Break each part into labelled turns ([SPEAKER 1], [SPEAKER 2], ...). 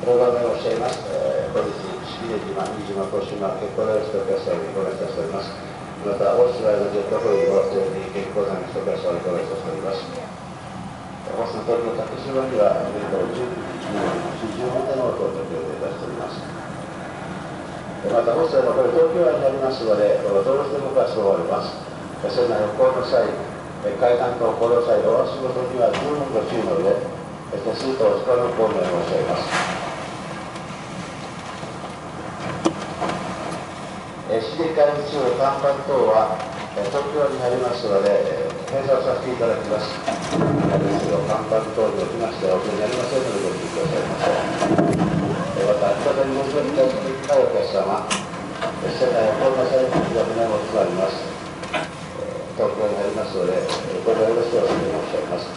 [SPEAKER 1] 動画面をしています。本日、式根島、飯島、小島、結構大好きお客様にご覧いたしております。また、オーストラリアのジェットホイールを全員結構大好きお客様にご覧いたしております。本日の東京竹芝には、現在11時15分の到着予定いたしております。また、本日はこれ東京湾になりますので、どうしても動かしております。船内歩行の際、海岸と航路際、お足元には十分ご注意の上、手数とお力のご案内申し上げます。市議会中の看板等は、東京になりますので、閉鎖させていただきます。ですよ、看板等におきましては、お気になりませんのでご注意くださいませ。また、再びご乗車いただきたいお客様、船内を航路際、ご案内もつまります。東京になりますので、ご了承をお願い申し上げます。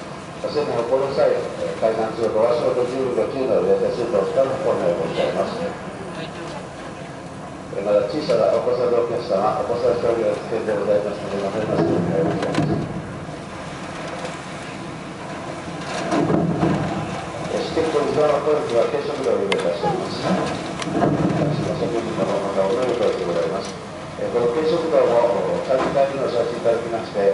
[SPEAKER 1] 船内を航路際、海岸中のお足元十分ご注意の上、手数とお力のご案内申し上げます。まだ小さなお子さんのお客様、お子さん一人が危険でございますので、守りますようにお願い申し上げます。指定と自動のポイントは軽食堂を運営いたしております。私の職員の方々、おめでとうでございます。この軽食堂も短時間に乗車していただきまして、